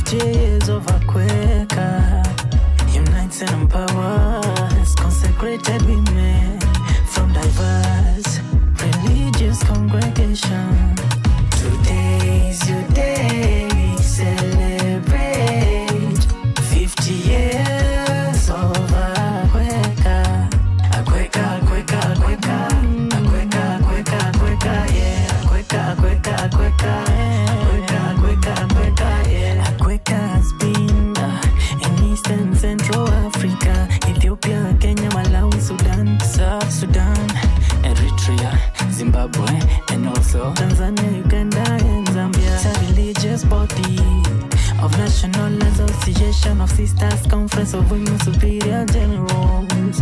50 years of ACWECA unites and empowers consecrated women from diverse religious congregation. Today's your day, we celebrate 50 years of ACWECA. ACWECA, ACWECA, ACWECA, ACWECA, ACWECA, ACWECA, yeah. ACWECA, ACWECA, ACWECA, ACWECA, ACWECA, ACWECA, yeah. ACWECA has been in East and Central Africa, Ethiopia, Kenya, Malawi, Sudan, South Sudan, Eritrea, Zimbabwe, and also Tanzania, Uganda, and Zambia. It's a religious body of National Association of Sisters, Conference of Women Superior Generals,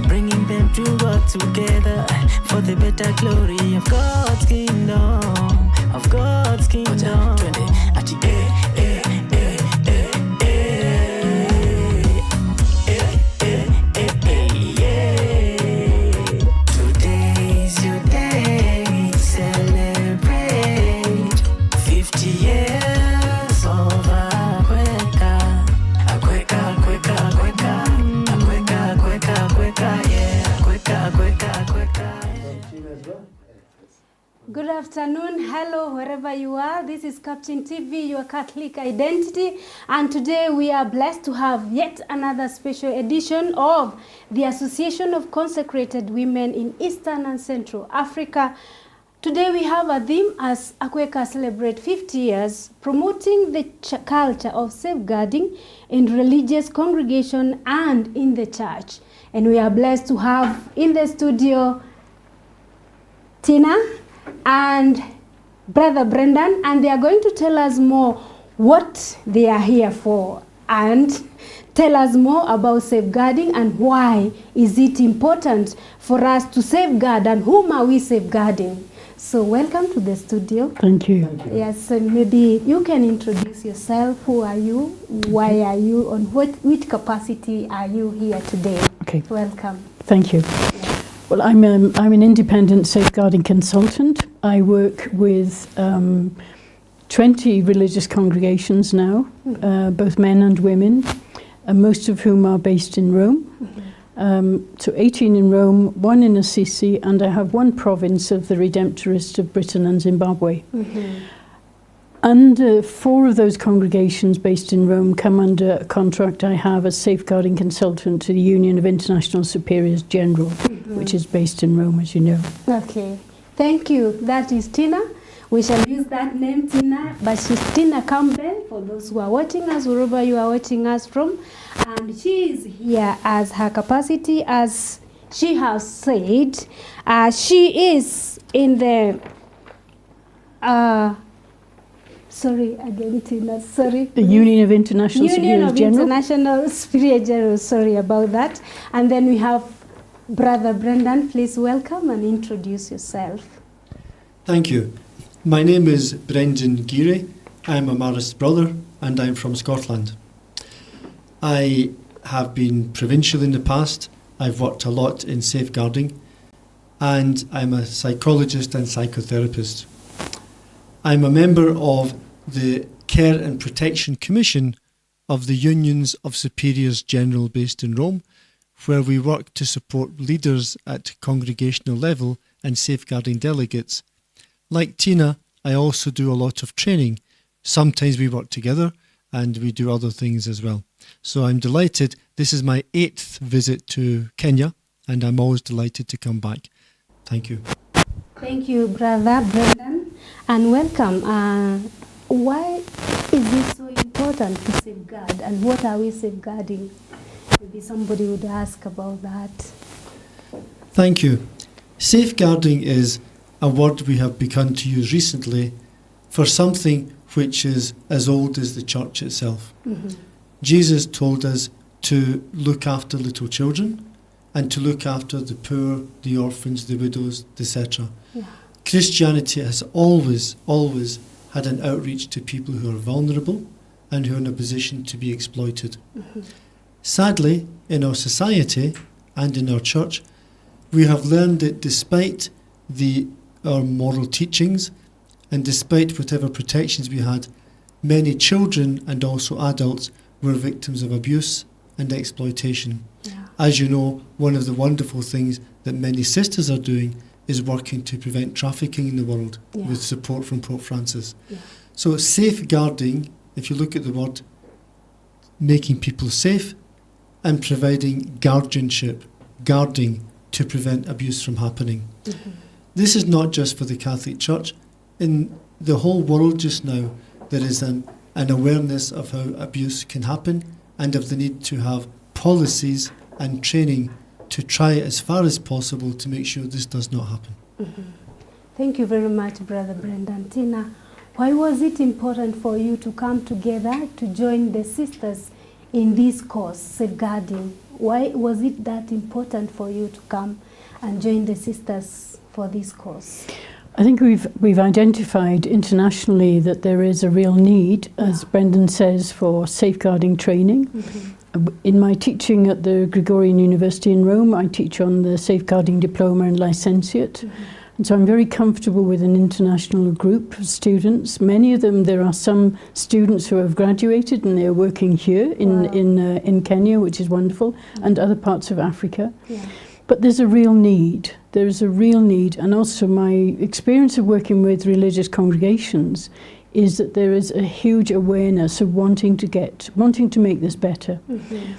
bringing them to work together for the better glory of God's kingdom, of God's kingdom. Today's your day, we celebrate 50 years of ACWECA. ACWECA, ACWECA, ACWECA, ACWECA, ACWECA, ACWECA, yeah. ACWECA, ACWECA, ACWECA. Good afternoon, hello, wherever you are. This is Captain TV, your Catholic identity, and today we are blessed to have yet another special edition of the Association of Consecrated Women in Eastern and Central Africa. Today we have a theme as ACWECA celebrate 50 years, promoting the culture of safeguarding in religious congregation and in the church. And we are blessed to have in the studio Tina and Brother Brendan, and they are going to tell us more what they are here for and tell us more about safeguarding and why is it important for us to safeguard and whom are we safeguarding. So welcome to the studio. Thank you. Yes, and maybe you can introduce yourself. Who are you? Why are you? On which capacity are you here today? Okay. Welcome. Thank you. Well, I'm an independent safeguarding consultant. I work with 20 religious congregations now, both men and women, most of whom are based in Rome. So 18 in Rome, 1 in Assisi, and I have 1 province of the Redemptorists of Britain and Zimbabwe. And 4 of those congregations based in Rome come under a contract I have as safeguarding consultant to the Union of International Superiors General, which is based in Rome, as you know. Okay, thank you. That is Tina. We shall use that name, Tina, but she's Tina Campbell, for those who are watching us, wherever you are watching us from. And she is here as her capacity, as she has said. She is in the... sorry, again, Tina, sorry. The Union of International Superiors General. International Superior General, sorry about that. And then we have Brother Brendan. Please welcome and introduce yourself. Thank you. My name is Brendan Geary. I'm a Marist brother and I'm from Scotland. I have been provincial in the past. I've worked a lot in safeguarding and I'm a psychologist and psychotherapist. I'm a member of the Care and Protection Commission of the Unions of Superiors General based in Rome, where we work to support leaders at congregational level and safeguarding delegates. Like Tina, I also do a lot of training. Sometimes we work together and we do other things as well. So I'm delighted. This is my 8th visit to Kenya and I'm always delighted to come back. Thank you. Thank you, Brother Brendan, and welcome. Why is it so important to safeguard, and what are we safeguarding? Maybe somebody would ask about that. Thank you. Safeguarding is a word we have begun to use recently for something which is as old as the church itself. Jesus told us to look after little children and to look after the poor, the orphans, the widows, etc. Christianity has always had an outreach to people who are vulnerable and who are in a position to be exploited. Sadly, in our society and in our church, we have learned that despite our moral teachings and despite whatever protections we had, many children and also adults were victims of abuse and exploitation. Yeah. As you know, one of the wonderful things that many sisters are doing is working to prevent trafficking in the world with support from Pope Francis. Yeah. So safeguarding, if you look at the word, making people safe and providing guardianship, guarding to prevent abuse from happening. Mm-hmm. This is not just for the Catholic Church. In the whole world just now, there is an awareness of how abuse can happen and of the need to have policies and training to try as far as possible to make sure this does not happen. Mm-hmm. Thank you very much, Brother Brendan. Tina, why was it important for you to come together to join the sisters in this course, safeguarding? Why was it that important for you to come and join the sisters for this course? I think we've identified internationally that there is a real need, as Brendan says, for safeguarding training. Mm-hmm. In my teaching at the Gregorian University in Rome, I teach on the safeguarding diploma and licentiate. Mm-hmm. And so I'm very comfortable with an international group of students. Many of them, there are some students who have graduated and they're working here in Kenya, which is wonderful, and other parts of Africa. Yeah. But there's a real need. There is a real need. And also my experience of working with religious congregations is that there is a huge awareness of wanting to make this better. Mm-hmm.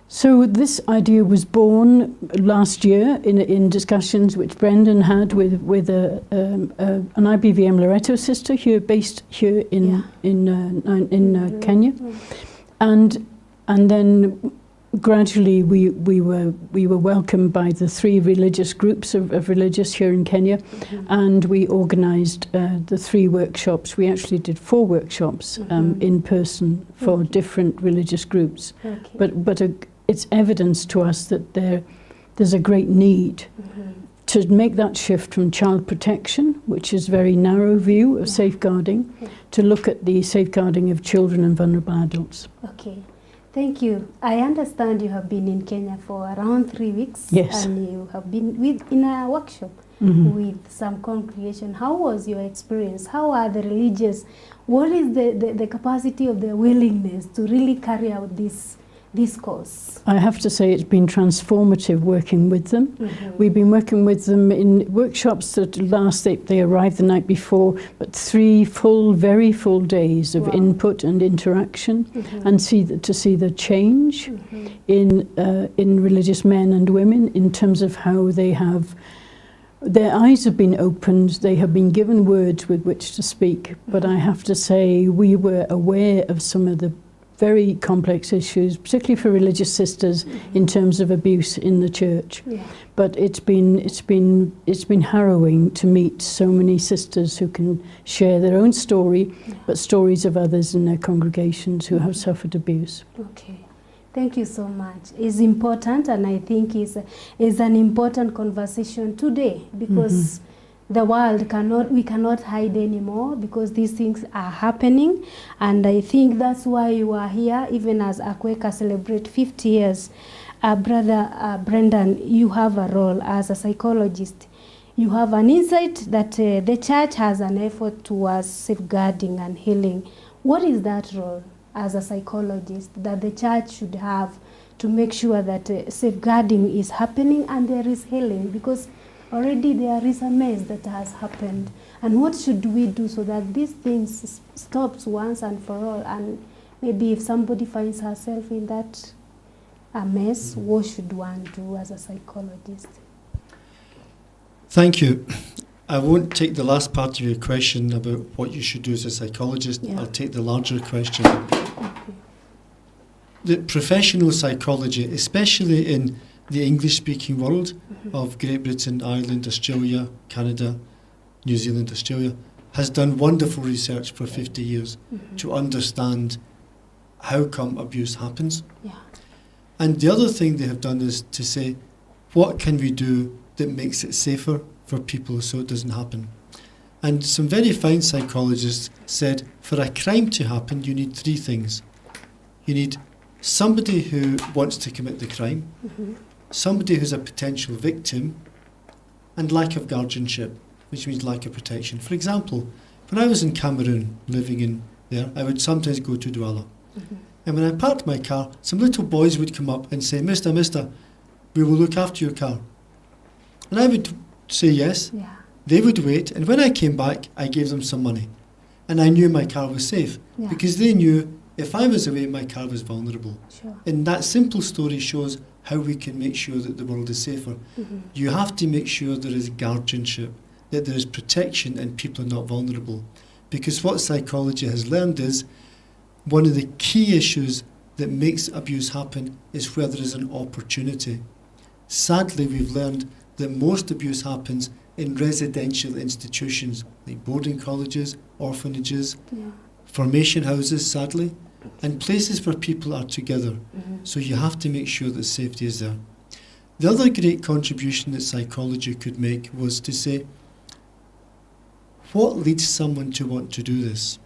So this idea was born last year in discussions which Brendan had with an IBVM Loreto sister here, based here in Kenya, and then gradually we were welcomed by the 3 religious groups of religious here in Kenya, and we organised the 3 workshops. We actually did 4 workshops in person for different religious groups, but it's evidence to us that there's a great need to make that shift from child protection, which is a very narrow view of safeguarding, to look at the safeguarding of children and vulnerable adults. Okay, thank you. I understand you have been in Kenya for around 3 weeks. Yes. And you have been in a workshop with some congregation. How was your experience? How are the religious? What is the capacity of their willingness to really carry out this course? I have to say it's been transformative working with them. We've been working with them in workshops that last, they arrived the night before, but 3 very full days of input and interaction, and to see the change in religious men and women in terms of how their eyes have been opened, they have been given words with which to speak. But I have to say we were aware of some of the very complex issues, particularly for religious sisters, in terms of abuse in the church. Yeah. But it's been harrowing to meet so many sisters who can share their own story, but stories of others in their congregations who have suffered abuse. Okay. Thank you so much. It's important, and I think it's an important conversation today, because the world we cannot hide anymore, because these things are happening, and I think that's why you are here, even as ACWECA celebrate 50 years. Brother Brendan, you have a role as a psychologist. You have an insight that the church has an effort towards safeguarding and healing. What is that role as a psychologist that the church should have to make sure that safeguarding is happening and there is healing? Because already there is a mess that has happened. And what should we do so that these things stops once and for all? And maybe if somebody finds herself in that mess, what should one do as a psychologist? Thank you. I won't take the last part of your question about what you should do as a psychologist. Yeah. I'll take the larger question. The professional psychology, especially in the English-speaking world of Great Britain, Ireland, Australia, Canada, New Zealand, Australia, has done wonderful research for 50 years to understand how come abuse happens. Yeah. And the other thing they have done is to say, what can we do that makes it safer for people so it doesn't happen? And some very fine psychologists said, for a crime to happen, you need 3 things. You need somebody who wants to commit the crime, somebody who's a potential victim, and lack of guardianship, which means lack of protection. For example, when I was in Cameroon, living in there, I would sometimes go to Douala. And when I parked my car, some little boys would come up and say, Mister, we will look after your car. And I would say yes. Yeah. They would wait, and when I came back, I gave them some money. And I knew my car was safe, Yeah. because they knew if I was away, my car was vulnerable. Sure. And that simple story shows how we can make sure that the world is safer. You have to make sure there is guardianship, that there is protection and people are not vulnerable. Because what psychology has learned is one of the key issues that makes abuse happen is where there is an opportunity. Sadly, we've learned that most abuse happens in residential institutions like boarding colleges, orphanages, Yeah. formation houses, sadly, and places where people are together. So you have to make sure that safety is there. The other great contribution that psychology could make was to say, what leads someone to want to do this?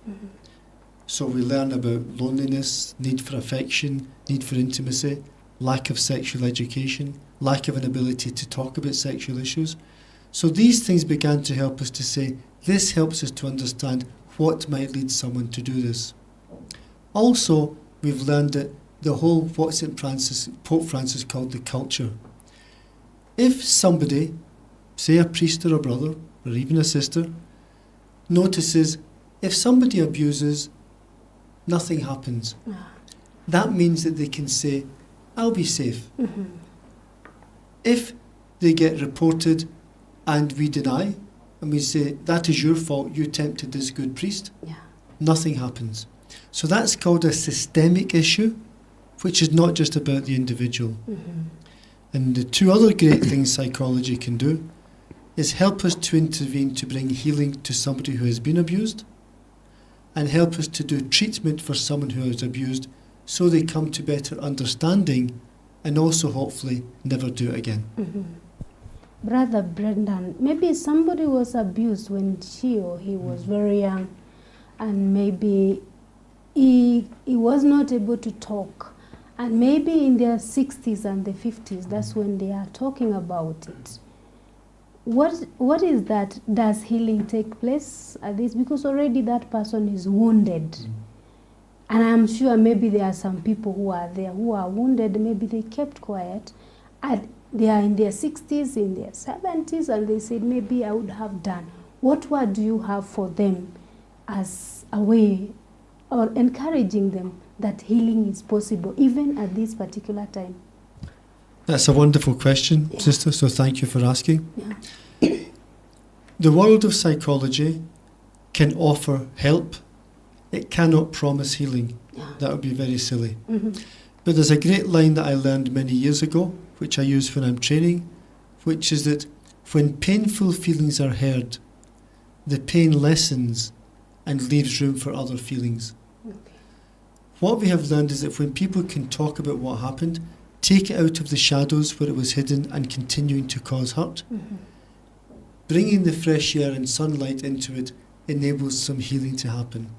So we learn about loneliness, need for affection, need for intimacy, lack of sexual education, lack of an ability to talk about sexual issues. So these things began to help us to say, this helps us to understand what might lead someone to do this. Also, we've learned that the whole, what Pope Francis called the culture. If somebody, say a priest or a brother, or even a sister, notices if somebody abuses, nothing happens. That means that they can say, I'll be safe. If they get reported and we deny, and we say, that is your fault, you tempted this good priest, nothing happens. So that's called a systemic issue, which is not just about the individual. And the two other great things psychology can do is help us to intervene to bring healing to somebody who has been abused, and help us to do treatment for someone who is abused so they come to better understanding and also hopefully never do it again. Brother Brendan, maybe somebody was abused when she or he was very young, and maybe he was not able to talk, and maybe in their 60s and the 50s, that's when they are talking about it. What is that? Does healing take place at this? Because already that person is wounded. And I'm sure maybe there are some people who are there who are wounded, maybe they kept quiet, and they are in their 60s, in their 70s, and they said, maybe I would have done. What word do you have for them as a way, or encouraging them that healing is possible, even at this particular time? That's a wonderful question, sister, so thank you for asking. The world of psychology can offer help. It cannot promise healing. That would be very silly. But there's a great line that I learned many years ago, which I use when I'm training, which is that when painful feelings are heard, the pain lessens and leaves room for other feelings. What we have learned is that when people can talk about what happened, take it out of the shadows where it was hidden and continuing to cause hurt, bringing the fresh air and sunlight into it enables some healing to happen.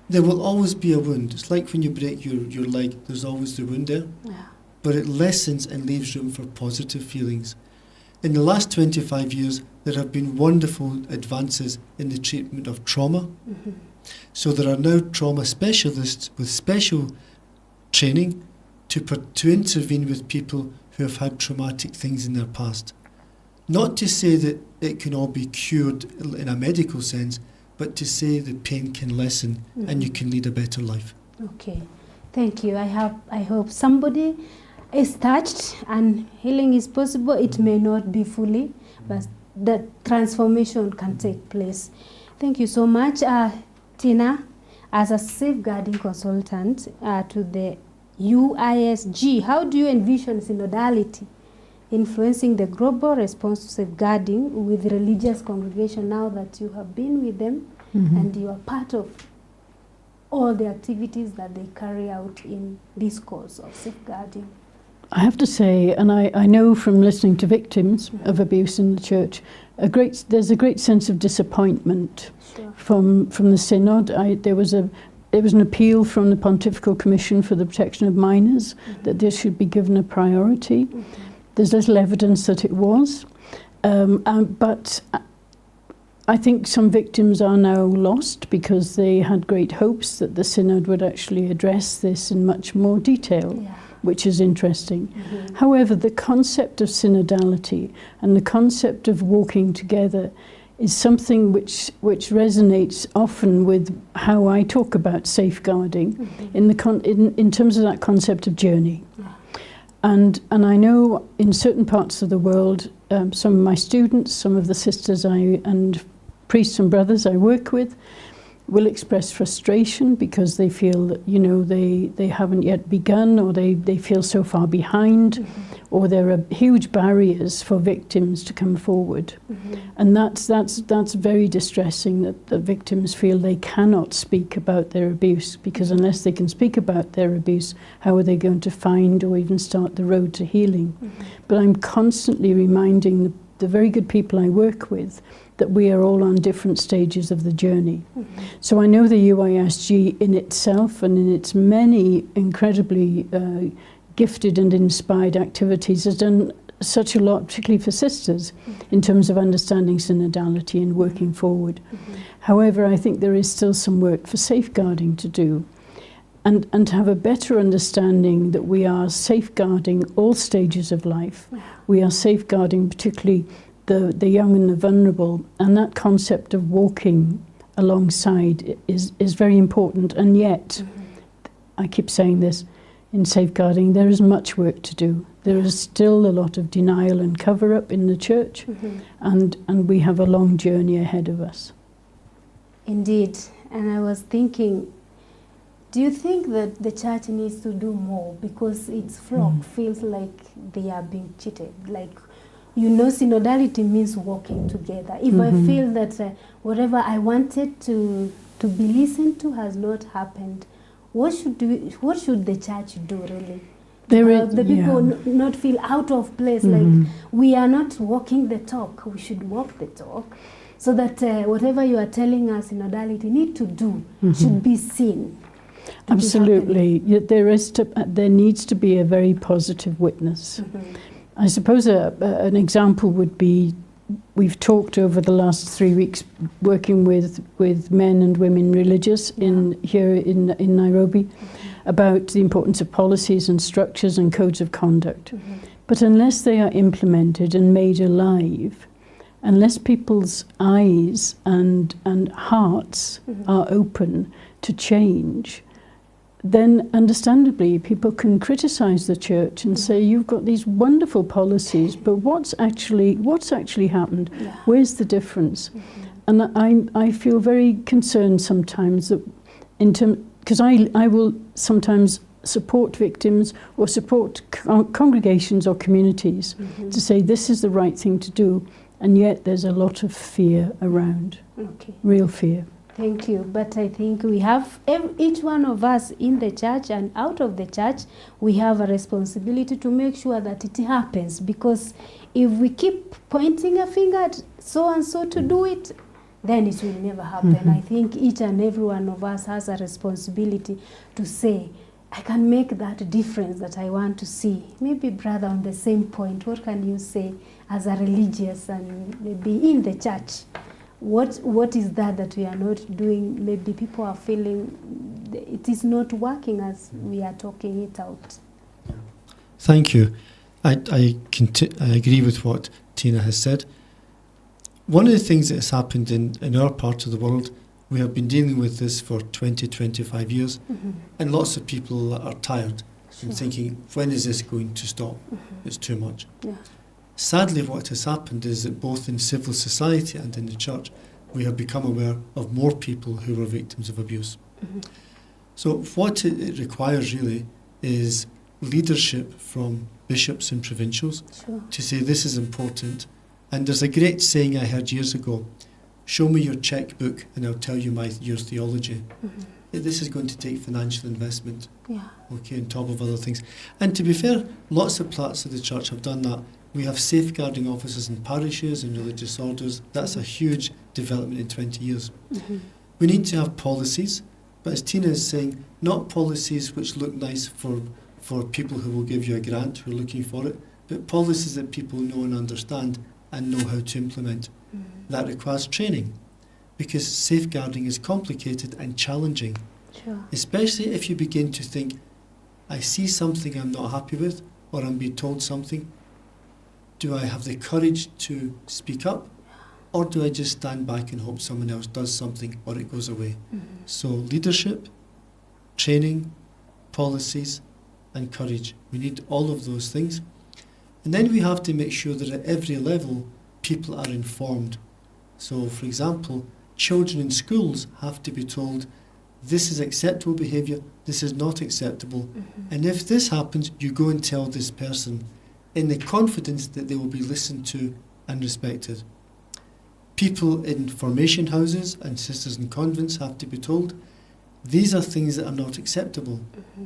There will always be a wound. It's like when you break your leg, there's always the wound there. But it lessens and leaves room for positive feelings. In the last 25 years, there have been wonderful advances in the treatment of trauma. So there are now trauma specialists with special training to intervene with people who have had traumatic things in their past. Not to say that it can all be cured in a medical sense, but to say the pain can lessen and you can lead a better life. Okay, thank you. I hope somebody is touched and healing is possible. It may not be fully, but the transformation can take place. Thank you so much, Tina, as a safeguarding consultant to the UISG. How do you envision synodality influencing the global response to safeguarding with religious congregation now that you have been with them and you are part of all the activities that they carry out in this cause of safeguarding? I have to say, and I know from listening to victims of abuse in the church, there's a great sense of disappointment from the synod. There was an appeal from the Pontifical Commission for the Protection of Minors that this should be given a priority. There's little evidence that it was, but I think some victims are now lost because they had great hopes that the Synod would actually address this in much more detail, which is interesting. However, the concept of synodality and the concept of walking together is something which resonates often with how I talk about safeguarding in terms of that concept of journey. And I know in certain parts of the world, some of my students, some of the sisters and priests and brothers I work with will express frustration because they feel that, you know, they haven't yet begun, or they feel so far behind, or there are huge barriers for victims to come forward. And that's very distressing, that the victims feel they cannot speak about their abuse, because unless they can speak about their abuse, how are they going to find or even start the road to healing? But I'm constantly reminding the very good people I work with that we are all on different stages of the journey. So I know the UISG in itself and in its many incredibly gifted and inspired activities has done such a lot, particularly for sisters, in terms of understanding synodality and working forward. However, I think there is still some work for safeguarding to do, and to have a better understanding that we are safeguarding all stages of life. We are safeguarding particularly the young and the vulnerable, and that concept of walking alongside is very important. And yet, I keep saying this, in safeguarding there is much work to do. There is still a lot of denial and cover-up in the church, and we have a long journey ahead of us. Indeed. And I was thinking, do you think that the church needs to do more because its flock feels like they are being cheated? Like, you know, synodality means walking together. If I feel that whatever I wanted to be listened to has not happened, what should the church do really? The people not feel out of place, like we are not walking the talk. We should walk the talk, so that whatever you are telling us synodality need to do should be seen. Absolutely. There needs to be a very positive witness. I suppose an example would be, we've talked over the last 3 weeks working with men and women religious here in Nairobi about the importance of policies and structures and codes of conduct. But unless they are implemented and made alive, unless people's eyes and hearts are open to change, then understandably people can criticize the church and say, you've got these wonderful policies, but what's actually happened? Where's the difference? And I feel very concerned sometimes that because I will sometimes support victims or support congregations or communities to say this is the right thing to do, and yet there's a lot of fear around, real fear. Thank you. But I think we have, each one of us in the church and out of the church, we have a responsibility to make sure that it happens. Because if we keep pointing a finger at so and so to do it, then it will never happen. I think each and every one of us has a responsibility to say, I can make that difference that I want to see. Maybe, brother, on the same point, what can you say as a religious and maybe in the church? What is that we are not doing? Maybe people are feeling it is not working as we are talking it out. Thank you. I agree with what Tina has said. One of the things that has happened in our part of the world, we have been dealing with this for 20, 25 years, and lots of people are tired and thinking, when is this going to stop? It's too much. Sadly, what has happened is that both in civil society and in the church, we have become aware of more people who are victims of abuse. So what it requires really is leadership from bishops and provincials to say this is important. And there's a great saying I heard years ago, show me your checkbook and I'll tell you your theology. This is going to take financial investment, on top of other things. And to be fair, lots of parts of the church have done that. We have safeguarding officers in parishes and religious orders. That's a huge development in 20 years. We need to have policies, but as Tina is saying, not policies which look nice for people who will give you a grant, who are looking for it, but policies that people know and understand and know how to implement. That requires training. because safeguarding is complicated and challenging. Sure. Especially if you begin to think, I see something I'm not happy with, or I'm being told something. Do I have the courage to speak up, or do I just stand back and hope someone else does something or it goes away? So leadership, training, policies, and courage. We need all of those things. And then we have to make sure that at every level, people are informed. So, for example, children in schools have to be told, this is acceptable behaviour, this is not acceptable. And if this happens, you go and tell this person in the confidence that they will be listened to and respected. People in formation houses and sisters in convents have to be told, these are things that are not acceptable.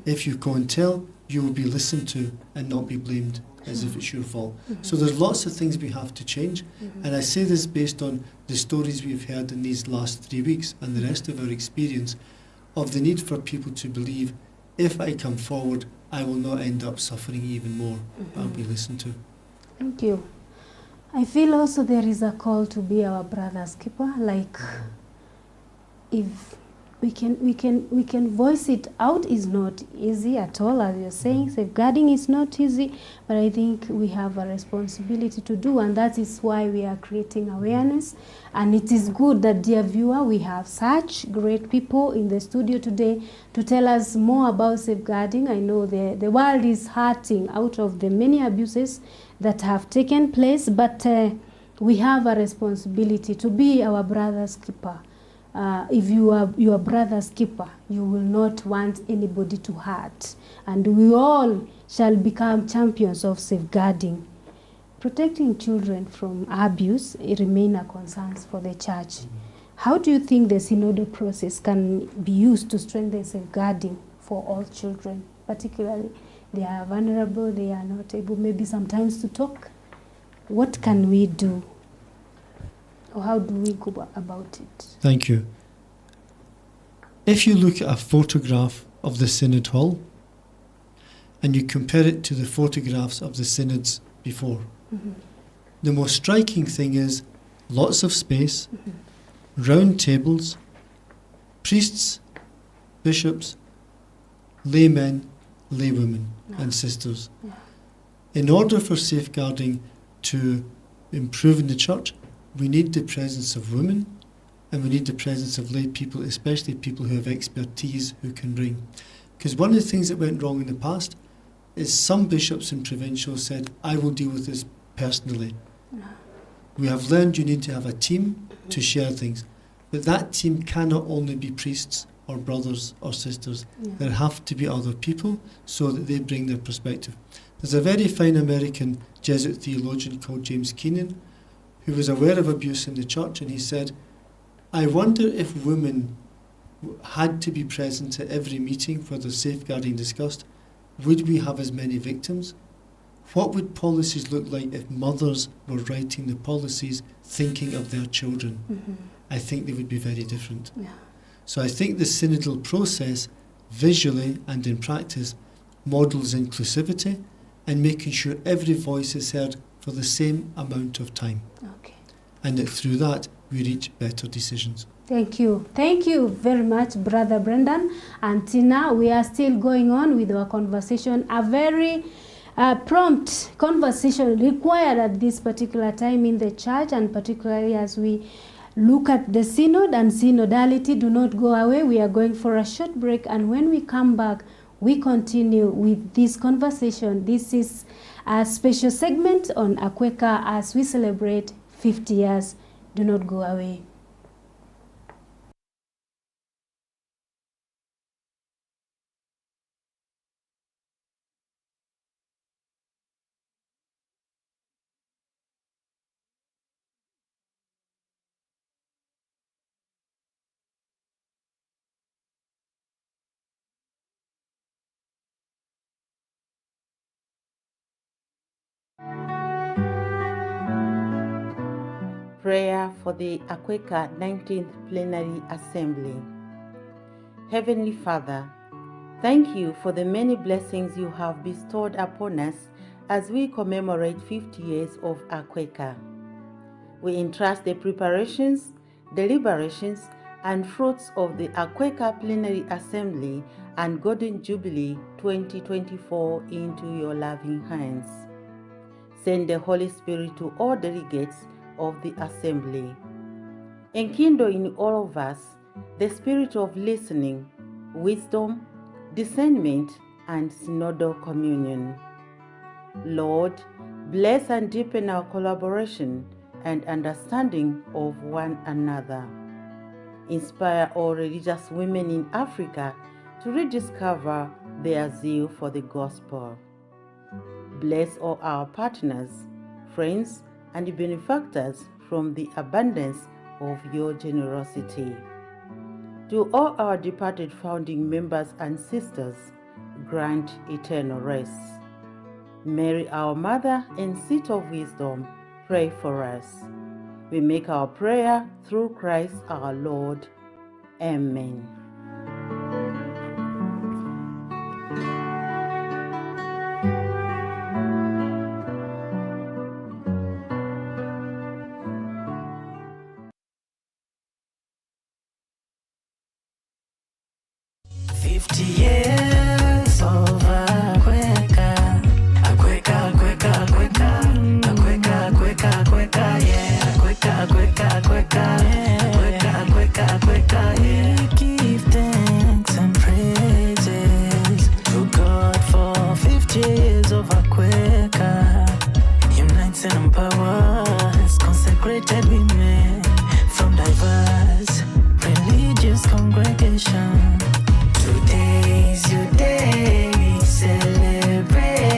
If you go and tell, you will be listened to and not be blamed as if it's your fault. So there's lots of things we have to change. And I say this based on the stories we've heard in these last 3 weeks and the rest of our experience of the need for people to believe, if I come forward, I will not end up suffering even more. I'll be listened to. Thank you. I feel also there is a call to be our brother's keeper. Like, if we can voice it out, is not easy at all, as you're saying. Safeguarding is not easy, but I think we have a responsibility to do, and that is why we are creating awareness. And it is good that, dear viewer, we have such great people in the studio today to tell us more about safeguarding. I know the world is hurting out of the many abuses that have taken place, but we have a responsibility to be our brother's keeper. If you are your brother's keeper, you will not want anybody to hurt. And we all shall become champions of safeguarding. Protecting children from abuse remain a concern for the church. How do you think the synodal process can be used to strengthen safeguarding for all children? Particularly, they are vulnerable, they are not able maybe sometimes to talk. What can we do? Or how do we go about it? Thank you. If you look at a photograph of the Synod Hall and you compare it to the photographs of the synods before, the most striking thing is lots of space, round tables, priests, bishops, laymen, laywomen and sisters. In order for safeguarding to improve in the church, we need the presence of women, and we need the presence of lay people, especially people who have expertise who can bring. Because one of the things that went wrong in the past is some bishops and provincials said, I will deal with this personally. We have learned you need to have a team to share things, but that team cannot only be priests or brothers or sisters. There have to be other people so that they bring their perspective. There's a very fine American Jesuit theologian called James Keenan, who was aware of abuse in the church, and he said, I wonder if women had to be present at every meeting where there's safeguarding discussed, would we have as many victims? What would policies look like if mothers were writing the policies thinking of their children? I think they would be very different. So I think the synodal process, visually and in practice, models inclusivity and making sure every voice is heard for the same amount of time. And that through that we reach better decisions. Thank you. Thank you very much, Brother Brendan. And Tina, we are still going on with our conversation. A very prompt conversation required at this particular time in the church, and particularly as we look at the synod and synodality. Do not go away. We are going for a short break, and when we come back, we continue with this conversation. This is a special segment on ACWECA as we celebrate 50 years. Do not go away. Prayer for the ACWECA 19th Plenary Assembly. Heavenly Father, thank you for the many blessings you have bestowed upon us as we commemorate 50 years of ACWECA. We entrust the preparations deliberations, and fruits of the ACWECA Plenary Assembly and Golden Jubilee 2024 into your loving hands. Send the Holy Spirit to all delegates of the Assembly. Enkindle in all of us the spirit of listening, wisdom, discernment, and synodal communion. Lord, bless and deepen our collaboration and understanding of one another. Inspire all religious women in Africa to rediscover their zeal for the gospel. Bless all our partners, friends, and benefactors from the abundance of your generosity. To all our departed founding members and sisters, grant eternal rest. Mary, our Mother and Seat of Wisdom, pray for us. We make our prayer through Christ our Lord. Amen. Years of ACWECA, ACWECA, ACWECA, ACWECA, ACWECA, ACWECA, ACWECA, yeah, ACWECA, ACWECA, ACWECA, ACWECA, ACWECA, ACWECA, yeah. We give thanks and praises to God for 50 years of ACWECA. Unites and empowers consecrated women from diverse religious congregations. Today's your day, celebrate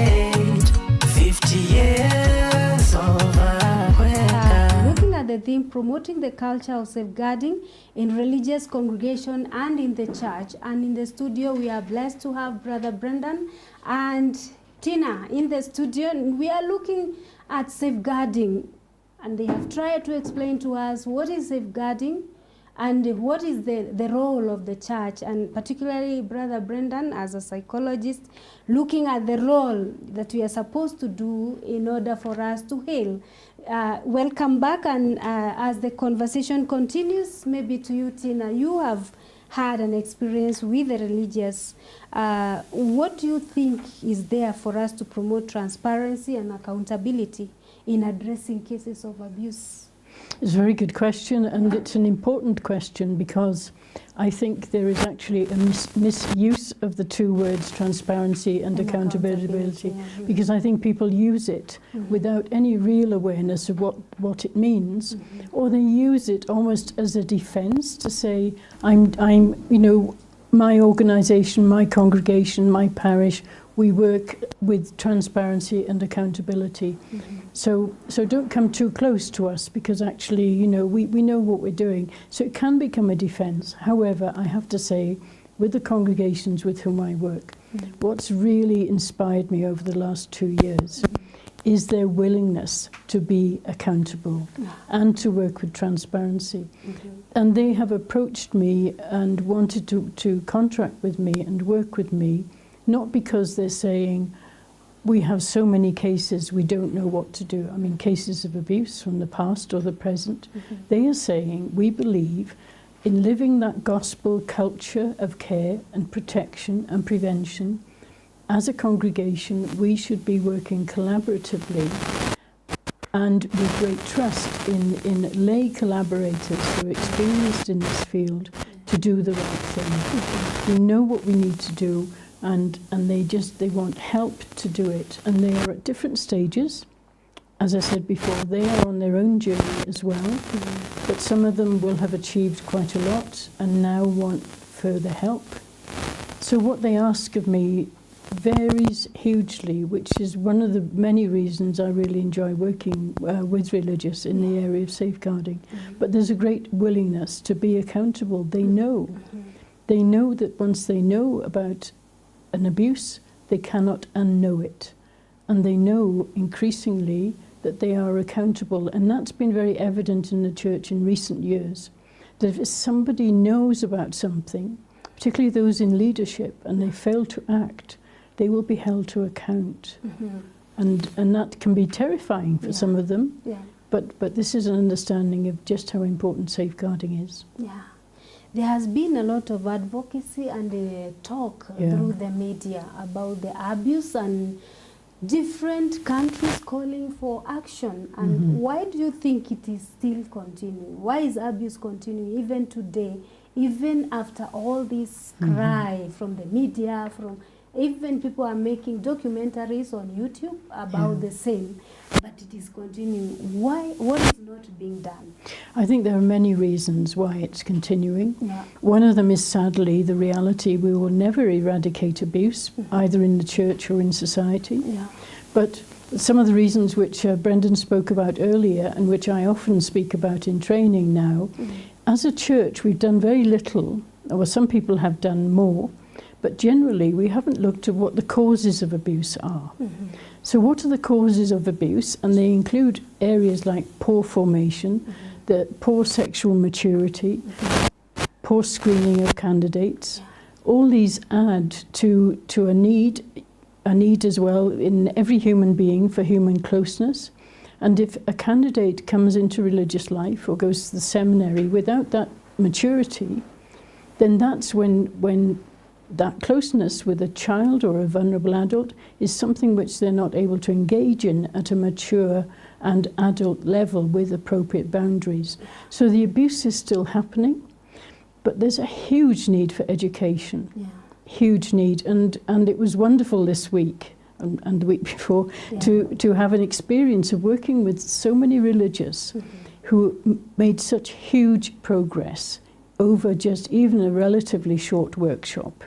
50 years of ACWECA. Looking at the theme, promoting the culture of safeguarding in religious congregation and in the church. And in the studio, we are blessed to have Brother Brendan and Tina in the studio. And we are looking at safeguarding. And they have tried to explain to us what is safeguarding and what is the role of the church, and particularly Brother Brendan as a psychologist, looking at the role that we are supposed to do in order for us to heal. Welcome back, and as the conversation continues, maybe to you, Tina, you have had an experience with the religious. What do you think is there for us to promote transparency and accountability in addressing cases of abuse? It's a very good question, and it's an important question because I think there is actually a misuse of the two words transparency and accountability, yeah. because I think people use it without any real awareness of what it means, or they use it almost as a defense to say, I'm you know, my organization, my congregation, my parish, we work with transparency and accountability. So don't come too close to us, because actually, you know, we know what we're doing. So it can become a defense. However, I have to say, with the congregations with whom I work, what's really inspired me over the last 2 years is their willingness to be accountable and to work with transparency. And they have approached me and wanted to contract with me and work with me, not because they're saying, we have so many cases, we don't know what to do. I mean, cases of abuse from the past or the present. They are saying, we believe in living that gospel culture of care and protection and prevention. As a congregation, we should be working collaboratively and with great trust in lay collaborators who are experienced in this field to do the right thing. We know what we need to do, and they want help to do it, and they are at different stages. As I said before, they are on their own journey as well, but some of them will have achieved quite a lot and now want further help. So what they ask of me varies hugely, which is one of the many reasons I really enjoy working with religious in the area of safeguarding. But there's a great willingness to be accountable. They know that once they know about an abuse, they cannot unknow it. And they know increasingly that they are accountable. And that's been very evident in the church in recent years. That if somebody knows about something, particularly those in leadership, and they fail to act, they will be held to account. And that can be terrifying for some of them. But this is an understanding of just how important safeguarding is. Yeah. There has been a lot of advocacy and talk through the media about the abuse and different countries calling for action. And why do you think it is still continuing? Why is abuse continuing even today, even after all this cry from the media, from even people are making documentaries on YouTube about the same, but it is continuing. Why? What is not being done? I think there are many reasons why it's continuing. Yeah. One of them is sadly the reality we will never eradicate abuse, either in the church or in society. Yeah. But some of the reasons which Brendan spoke about earlier and which I often speak about in training now, as a church we've done very little, or some people have done more, but generally we haven't looked at what the causes of abuse are. So what are the causes of abuse? And they include areas like poor formation, the poor sexual maturity, poor screening of candidates. All these add to a need as well in every human being for human closeness. And if a candidate comes into religious life or goes to the seminary without that maturity, then that's when that closeness with a child or a vulnerable adult is something which they're not able to engage in at a mature and adult level with appropriate boundaries. So the abuse is still happening, but there's a huge need for education. Yeah. Huge need. And it was wonderful this week and the week before to have an experience of working with so many religious who made such huge progress over just even a relatively short workshop,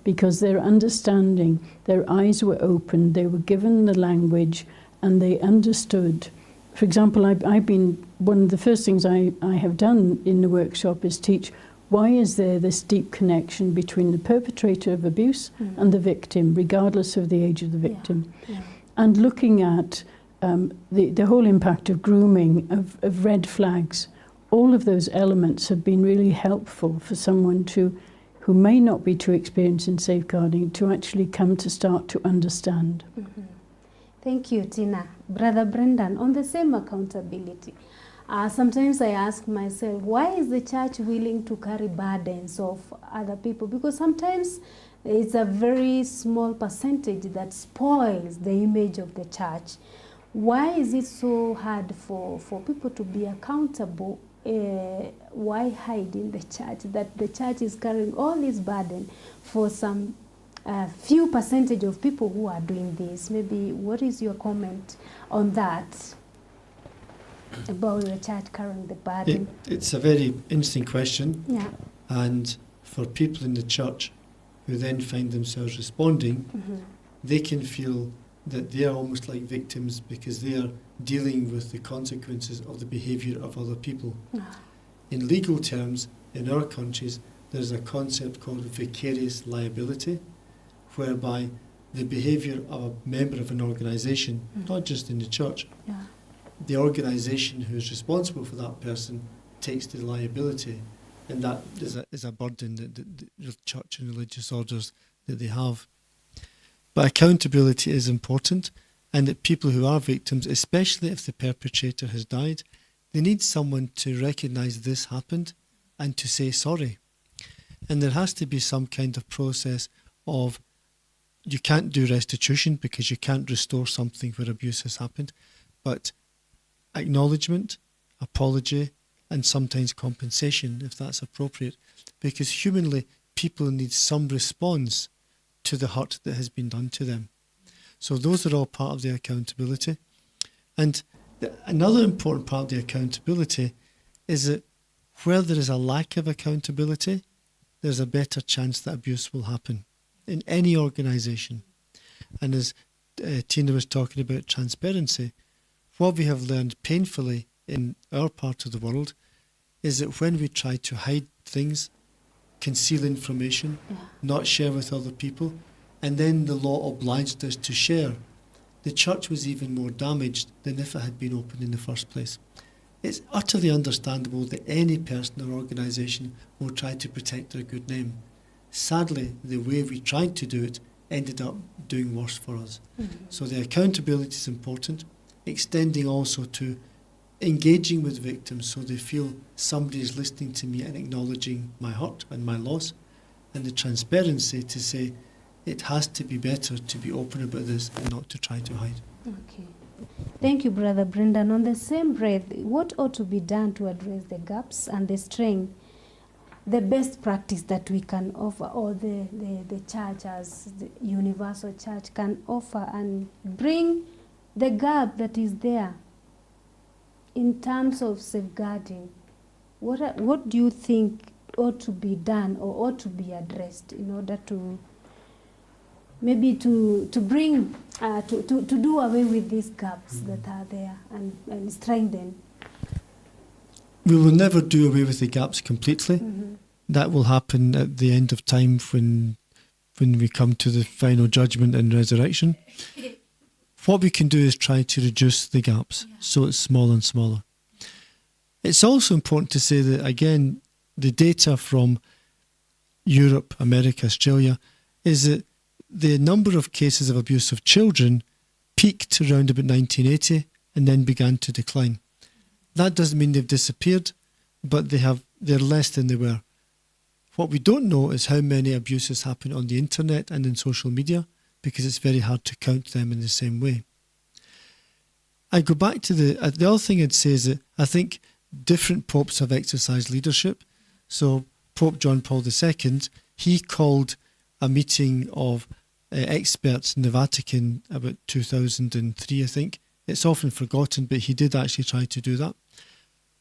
because their understanding, their eyes were opened, they were given the language and they understood. For example, I've been, one of the first things I have done in the workshop is teach why is there this deep connection between the perpetrator of abuse and the victim, regardless of the age of the victim. And looking at the whole impact of grooming, of red flags. All of those elements have been really helpful for someone who may not be too experienced in safeguarding to actually come to start to understand. Thank you, Tina. Brother Brendan, on the same accountability, sometimes I ask myself, why is the church willing to carry burdens of other people? Because sometimes it's a very small percentage that spoils the image of the church. Why is it so hard for people to be accountable? Why hide in the church that the church is carrying all this burden for some few percentage of people who are doing this? Maybe what is your comment on that, about the church carrying the burden? It's a very interesting question. Yeah. And for people in the church who then find themselves responding, they can feel that they are almost like victims because they are dealing with the consequences of the behaviour of other people. In legal terms, in our countries, there's a concept called vicarious liability, whereby the behaviour of a member of an organisation, not just in the church, the organisation who is responsible for that person takes the liability, and that is a burden that the church and religious orders that they have. But accountability is important, and that people who are victims, especially if the perpetrator has died, they need someone to recognise this happened and to say sorry. And there has to be some kind of process of, you can't do restitution because you can't restore something where abuse has happened, but acknowledgement, apology, and sometimes compensation if that's appropriate. Because humanly, people need some response to the hurt that has been done to them. So those are all part of the accountability. And another important part of the accountability is that where there is a lack of accountability, there's a better chance that abuse will happen in any organisation. And as Tina was talking about transparency, what we have learned painfully in our part of the world is that when we try to hide things, conceal information, not share with other people, and then the law obliged us to share, the church was even more damaged than if it had been open in the first place. It's utterly understandable that any person or organisation will try to protect their good name. Sadly, the way we tried to do it ended up doing worse for us. So the accountability is important, extending also to engaging with victims so they feel somebody is listening to me and acknowledging my hurt and my loss, and the transparency to say it has to be better to be open about this and not to try to hide. Okay. Thank you, Brother Brendan. On the same breath, what ought to be done to address the gaps and the strength, the best practice that we can offer, or the church as the universal church can offer and bring the gap that is there in terms of safeguarding? What do you think ought to be done or ought to be addressed in order to maybe to bring to do away with these gaps that are there and strengthen? We will never do away with the gaps completely. Mm-hmm. That will happen at the end of time when we come to the final judgment and resurrection. What we can do is try to reduce the gaps so it's smaller and smaller. It's also important to say that, again, the data from Europe, America, Australia, is that the number of cases of abuse of children peaked around about 1980 and then began to decline. That doesn't mean they've disappeared, but they're less than they were. What we don't know is how many abuses happen on the internet and in social media, because it's very hard to count them in the same way. I go back to the other thing I'd say is that I think different popes have exercised leadership. So Pope John Paul II, he called a meeting of experts in the Vatican about 2003, I think. It's often forgotten, but he did actually try to do that.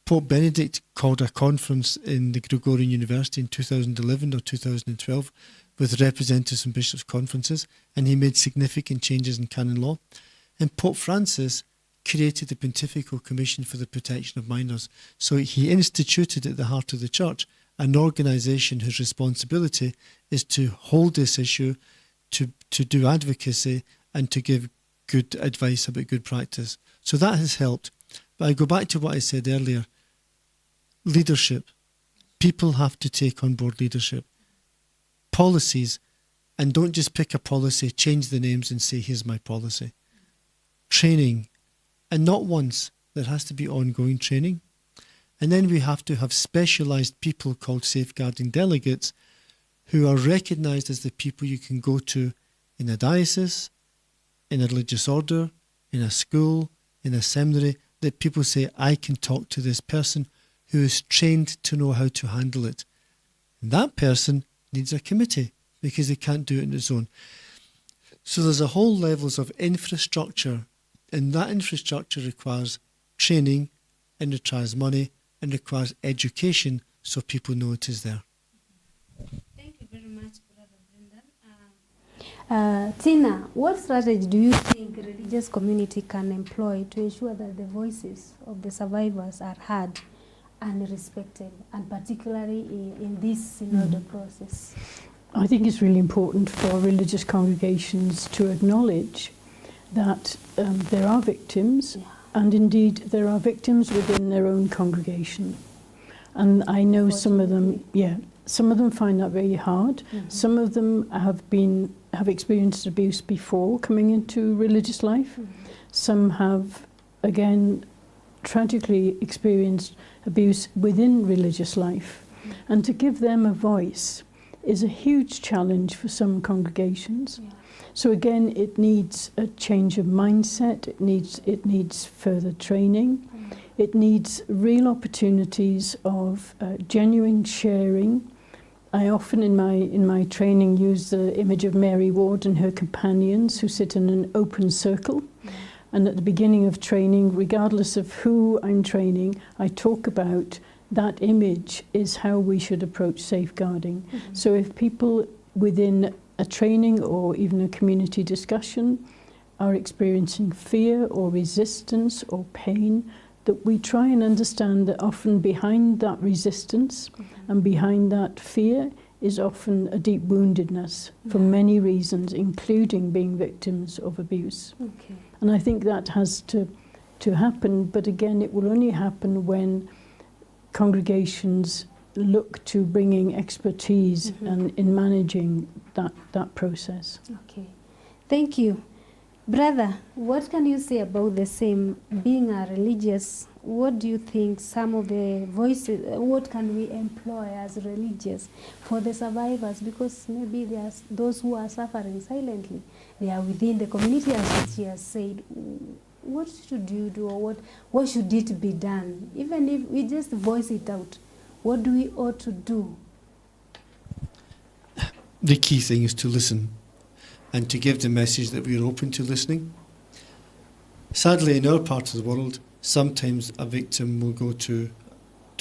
Pope Benedict called a conference in the Gregorian University in 2011 or 2012 with representatives from bishops' conferences, and he made significant changes in canon law. And Pope Francis created the Pontifical Commission for the Protection of Minors. So he instituted at the heart of the Church an organisation whose responsibility is to hold this issue, to do advocacy, and to give good advice about good practice. So that has helped. But I go back to what I said earlier. Leadership. People have to take on board leadership. Policies. And don't just pick a policy, change the names and say, here's my policy. Training. And not once. There has to be ongoing training. And then we have to have specialised people called safeguarding delegates who are recognised as the people you can go to in a diocese, in a religious order, in a school, in a seminary, that people say, I can talk to this person who is trained to know how to handle it. And that person needs a committee because they can't do it on its own. So there's a whole levels of infrastructure, and that infrastructure requires training, and requires money, and requires education so people know it is there. Thank you very much, Brother Brendan. Tina, what strategy do you think the religious community can employ to ensure that the voices of the survivors are heard and respected, and particularly in this synodal process? I think it's really important for religious congregations to acknowledge that there are victims, and indeed there are victims within their own congregation. And I know some of them, some of them find that very hard. Mm-hmm. Some of them have experienced abuse before coming into religious life. Mm-hmm. Some have, again, tragically experienced abuse within religious life. Mm-hmm. And to give them a voice is a huge challenge for some congregations. Yeah. So again, it needs a change of mindset, it needs further training, it needs real opportunities of genuine sharing. I often in my training use the image of Mary Ward and her companions who sit in an open circle. And at the beginning of training, regardless of who I'm training, I talk about that image is how we should approach safeguarding. Mm-hmm. So if people within a training or even a community discussion are experiencing fear or resistance or pain, that we try and understand that often behind that resistance and behind that fear is often a deep woundedness for many reasons, including being victims of abuse. Okay. And I think that has to happen, but again, it will only happen when congregations look to bringing expertise and in managing that process. Okay, thank you. Brother, what can you say about the same, being a religious what do you think some of the voices, what can we employ as religious for the survivors? Because maybe there's those who are suffering silently. They are within the community, as she has said. What should you do, or what should it be done? Even if we just voice it out, what do we ought to do? The key thing is to listen and to give the message that we are open to listening. Sadly, in our part of the world, sometimes a victim will go to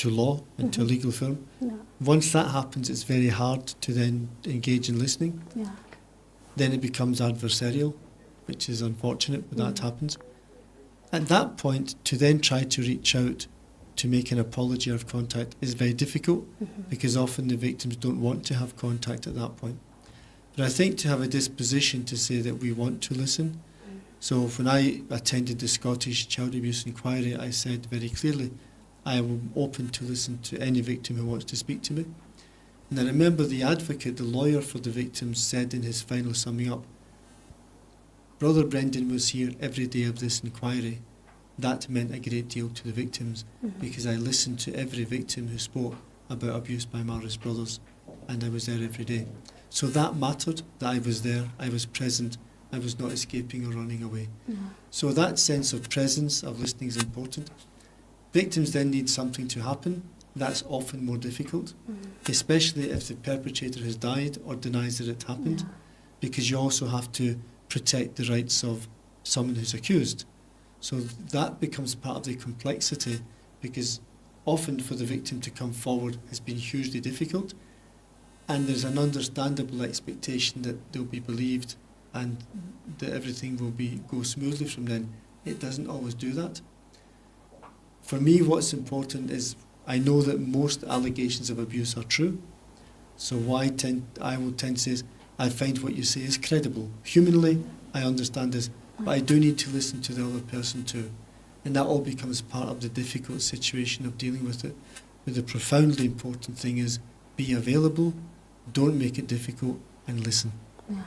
law and to a legal firm. Yeah. Once that happens, it's very hard to then engage in listening. Yeah. Then it becomes adversarial, which is unfortunate, but that happens. At that point, to then try to reach out to make an apology or have contact is very difficult, because often the victims don't want to have contact at that point. But I think to have a disposition to say that we want to listen. So when I attended the Scottish Child Abuse Inquiry, I said very clearly, I am open to listen to any victim who wants to speak to me. And I remember the advocate, the lawyer for the victims, said in his final summing up, Brother Brendan was here every day of this inquiry. That meant a great deal to the victims, because I listened to every victim who spoke about abuse by Maris brothers, and I was there every day. So that mattered, that I was there, I was present, I was not escaping or running away. So that sense of presence, of listening, is important. Victims then need something to happen. That's often more difficult, especially if the perpetrator has died or denies that it happened, because you also have to protect the rights of someone who's accused. So that becomes part of the complexity, because often for the victim to come forward has been hugely difficult, and there's an understandable expectation that they'll be believed and that everything will go smoothly from then. It doesn't always do that. For me, what's important is I know that most allegations of abuse are true. So I will tend to say is, I find what you say is credible. Humanly, I understand this, but I do need to listen to the other person too. And that all becomes part of the difficult situation of dealing with it. But the profoundly important thing is be available, don't make it difficult, and listen. Yeah.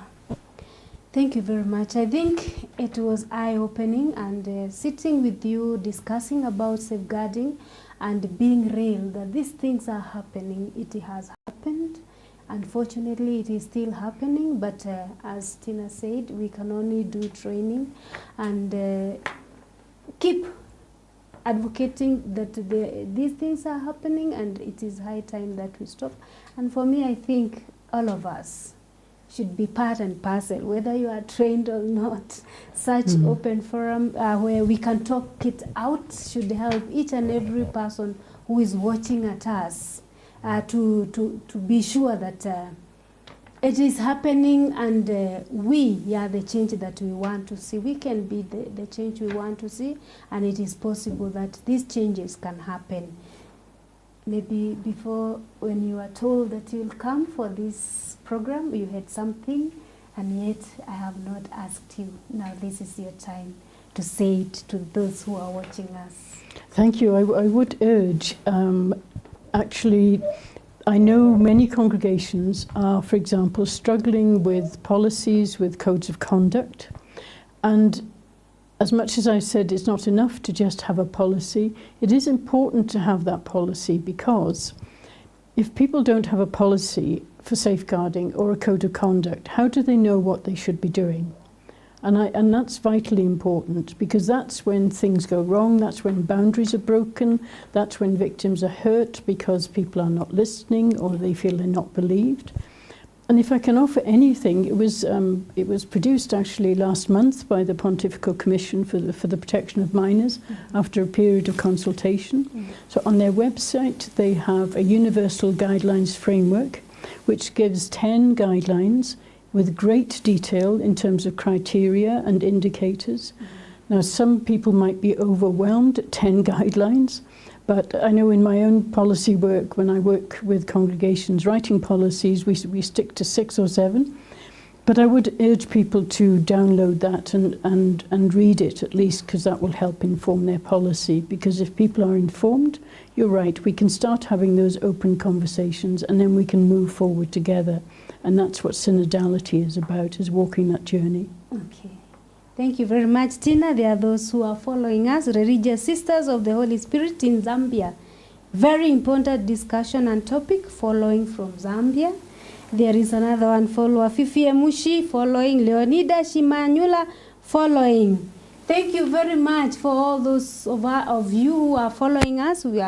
Thank you very much. I think it was eye-opening, and sitting with you, discussing about safeguarding and being real, that these things are happening. It has happened. Unfortunately, it is still happening, but as Tina said, we can only do training and keep advocating that these things are happening, and it is high time that we stop. And for me, I think all of us should be part and parcel, whether you are trained or not. Such open forum where we can talk it out should help each and every person who is watching at us to be sure that it is happening, and we are the change that we want to see. We can be the change we want to see, and it is possible that these changes can happen. Maybe before, when you were told that you'll come for this program, you had something, and yet I have not asked you. Now this is your time to say it to those who are watching us. Thank you. I would urge, actually, I know many congregations are, for example, struggling with policies, with codes of conduct. And as much as I said it's not enough to just have a policy, it is important to have that policy, because if people don't have a policy for safeguarding or a code of conduct, how do they know what they should be doing? And that's vitally important, because that's when things go wrong, that's when boundaries are broken, that's when victims are hurt because people are not listening or they feel they're not believed. And if I can offer anything, it was produced actually last month by the Pontifical Commission for the Protection of Minors after a period of consultation. So on their website they have a universal guidelines framework which gives 10 guidelines with great detail in terms of criteria and indicators. Now, some people might be overwhelmed at 10 guidelines, but I know in my own policy work, when I work with congregations writing policies, we stick to 6 or 7. But I would urge people to download that and read it at least, because that will help inform their policy. Because if people are informed, you're right, we can start having those open conversations, and then we can move forward together. And that's what synodality is about, is walking that journey. Okay. Thank you very much, Tina. There are those who are following us, Religious Sisters of the Holy Spirit in Zambia. Very important discussion and topic following from Zambia. There is another one follower, Fifi Emushi, following Leonida Shimanyula, following. Thank you very much for all those of you who are following us. We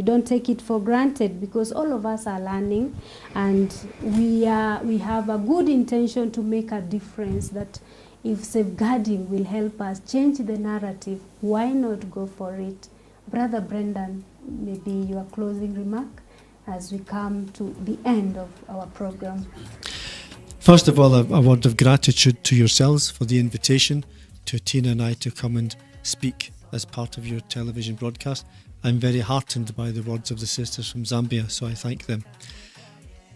don't take it for granted because all of us are learning, and we have a good intention to make a difference. That if safeguarding will help us change the narrative, why not go for it? Brother Brendan, maybe your closing remark as we come to the end of our program. First of all, a word of gratitude to yourselves for the invitation to Tina and I to come and speak as part of your television broadcast. I'm very heartened by the words of the sisters from Zambia, so I thank them.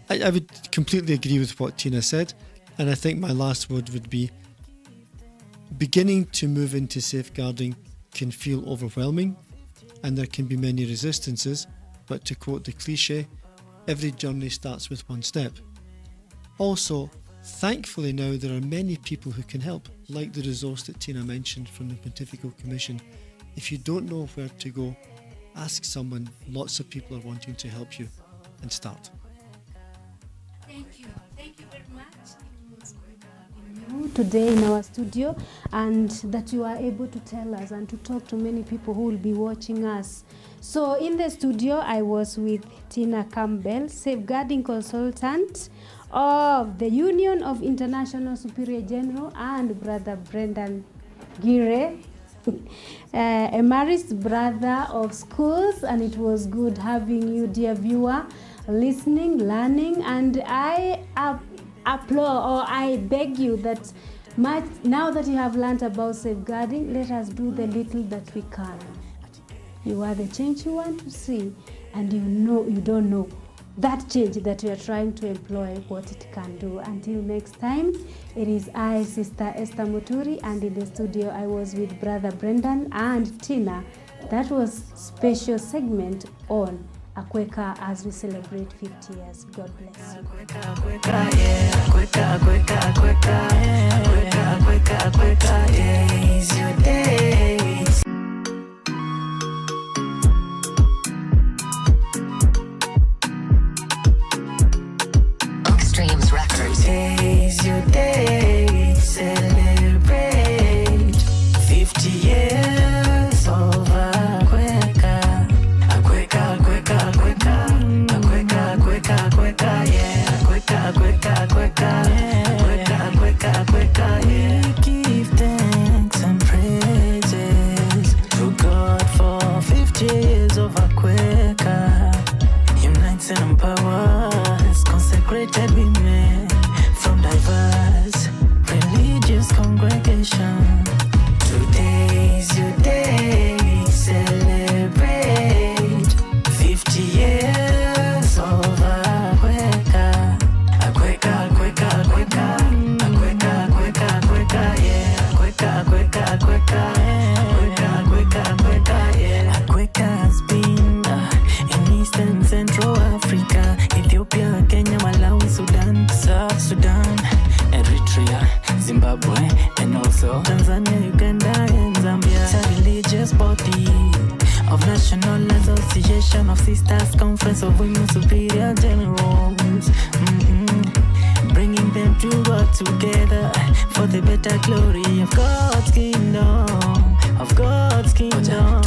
I would completely agree with what Tina said, and I think my last word would be beginning to move into safeguarding can feel overwhelming, and there can be many resistances, but to quote the cliche, every journey starts with one step. Also, thankfully now there are many people who can help, like the resource that Tina mentioned from the Pontifical Commission. If you don't know where to go, ask someone. Lots of people are wanting to help you, and start. Thank you very much. It was great having you today in our studio, and that you are able to tell us and to talk to many people who will be watching us. So in the studio, I was with Tina Campbell, safeguarding consultant of the Union of International Superior General, and Brother Brendan Gire, Emeritus Brother of Schools, and it was good having you, dear viewer, listening, learning, and I applaud, or I beg you that now that you have learned about safeguarding, let us do the little that we can. You are the change you want to see, and you don't know that change that we are trying to employ, what it can do. Until next time, it is I, Sister Esther Muturi, and in the studio I was with Brother Brendan and Tina. That was special segment on ACWECA as we celebrate 50 years. God bless you. ACWECA, yeah, ACWECA, ACWECA, ACWECA, ACWECA, ACWECA, ACWECA, yeah, it's your day. Today's your day, celebrate 50 years of ACWECA. ACWECA, ACWECA, ACWECA, ACWECA, ACWECA, ACWECA, yeah, ACWECA, ACWECA, ACWECA, ACWECA, ACWECA, ACWECA, yeah. We give thanks and praises to God for 50 years of ACWECA. Unites and empowers consecrated women from diverse religious congregation. Today's your day, celebrate 50 years of ACWECA. ACWECA, ACWECA, ACWECA, ACWECA, ACWECA, ACWECA, yeah, ACWECA, ACWECA, ACWECA, ACWECA, ACWECA, ACWECA, yeah. ACWECA has been in Eastern Central Africa, Ethiopia, Kenya, Malawi, Sudan, South Sudan, Eritrea, Zimbabwe, and also Tanzania, Uganda, and Zambia. It's a religious body of National Association of Sisters, Conference of Women Superior Generals, bringing them to work together for the better glory of God's kingdom, of God's kingdom.